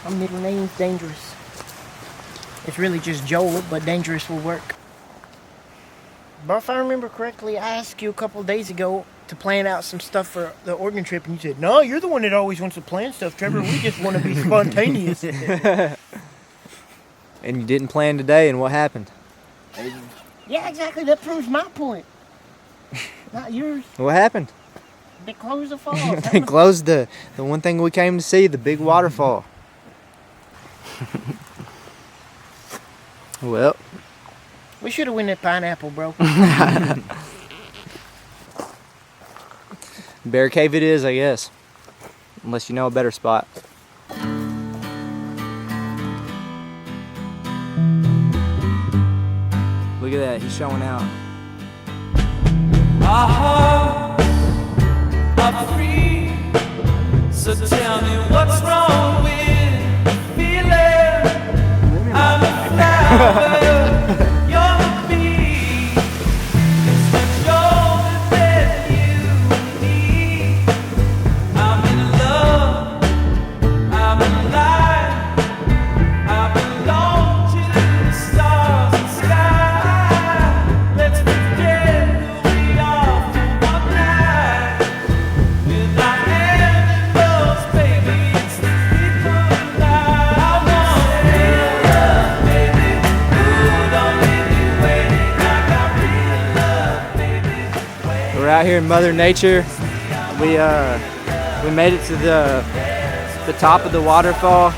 My middle name's Dangerous. It's really just Joel, but Dangerous will work. But if I remember correctly, I asked you a couple of days ago to plan out some stuff for the Oregon trip, and you said, no, you're the one that always wants to plan stuff, Trevor. We just want to be spontaneous. And you didn't plan today, and what happened? Yeah, exactly. That proves my point. Not yours. What happened? They closed the falls. They closed the one thing we came to see, the big waterfall. Well, we should have won that pineapple, bro. Bear Cave it is, I guess. Unless you know a better spot. Look at that, he's showing out. Our hearts are free, so tell me what's wrong with the feeling. I'm a flower, you're the bee. It's the joy that you need. I'm in love, I'm alive, I belong to the stars and sky. Let's forget who we are for one night. With our hand in those, baby, it's the people alive. I want real love, baby. Ooh, don't leave me waiting. I got real love, baby. We're out here in Mother Nature. We made it to the top of the waterfall.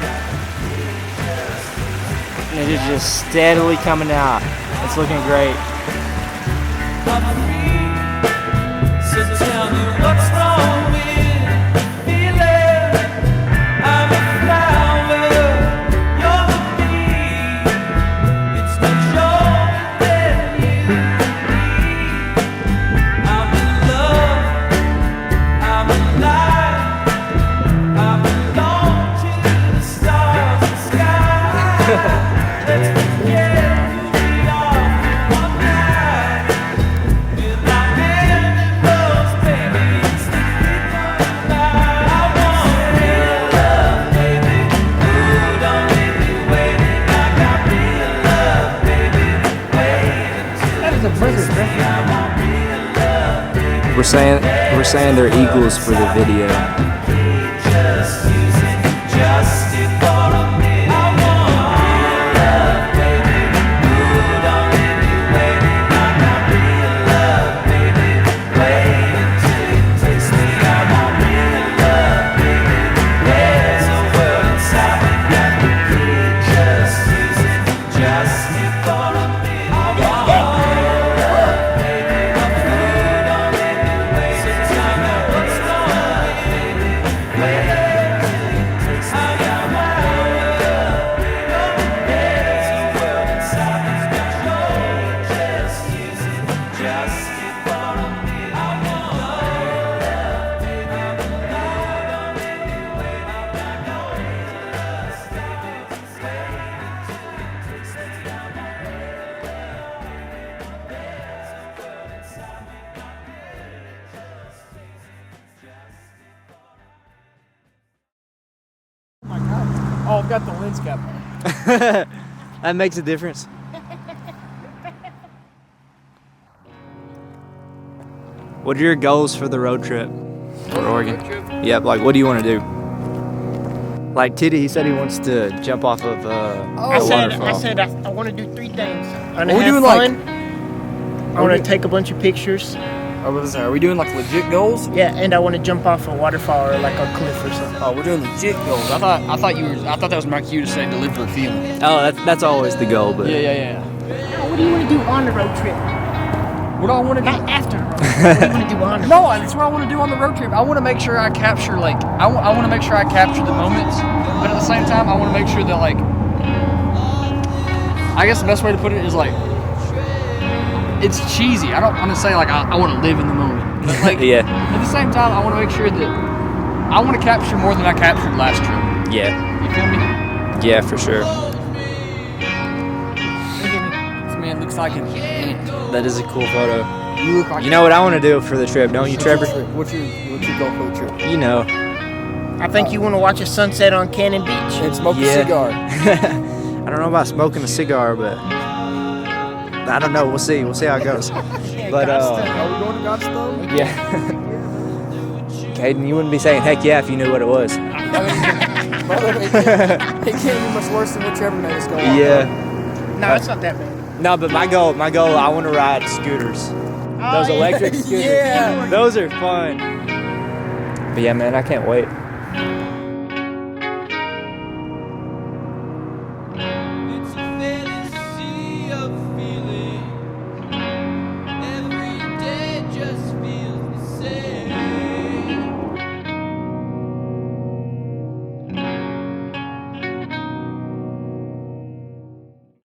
And it is just steadily coming out. It's looking great. I'm free, so tell me what's wrong with the feeling. I'm a flower, you're the bee. It's the joy that you need. I'm in love, I'm alive, I belong to the stars and sky. Let's forget who we are for one night. With our hand in those, baby, it's the people alive. I want real love, baby. Ooh, don't leave me waiting. I got real love, baby. That is a present, I want real love, baby. We're saying they're eagles for the video. Just use it, just it for a minute. I want real love, baby. Ooh, don't leave me waiting. I got real love, baby. Wait until you taste me. I want real love, baby. There's a world inside me that the key. Just use it, just it for a minute. I want real love, baby. Ooh, don't leave me waiting. So tell me what's wrong, baby. Wait until you taste me. I got real love, baby. There's a world inside me that you just use it, just it for a minute. I want real love, baby. Don't leave me waiting. I got real love, baby. Wait until you taste me. I want real love, baby. There's a world inside me that just use it, just it for a minute. Oh my God. Oh, I've got the lens cap on. That makes a difference. What are your goals for the road trip for Oregon? Yep, like what do you want to do? Like Titty, he said he wants to jump off of a waterfall. I want to do three things. I want Are to we have doing, fun. like- I want to take a bunch of pictures. Are we doing like legit goals? Yeah, and I want to jump off a waterfall or like a cliff or something. Oh, we're doing legit goals. I thought that was my cue to say deliver a feeling. Oh, that's always the goal, but Yeah. Now, what do you want to do on the road trip? What do I want to do? Not after the road trip. What do you want to do on the road No, that's what I want to do on the road trip. I want to make sure I capture I want to make sure I capture the moments, but at the same time I want to make sure that I guess the best way to put it is it's cheesy. I don't want to say I want to live in the moment, but yeah, at the same time I want to make sure that I want to capture more than I captured last trip. yeah, You feel me? yeah, for sure. This man looks like an ant. That is a cool photo. You look like You know what I want to do for the trip, don't you, Trevor? What's your goal for the trip? You know. I think you want to watch a sunset on Cannon Beach. And smoke a Yeah. cigar. I don't know about smoking a cigar, but I don't know. We'll see. We'll see how it goes. But Are we going to God's Thumb? yeah. Caden, you wouldn't be saying heck yeah if you knew what it was. Brother, it can't be much worse than what Trevor made us go on. Yeah. No, it's not that bad. No, but my goal, I want to ride scooters. Those electric scooters. Yeah. Those are fun. But yeah, man, I can't wait.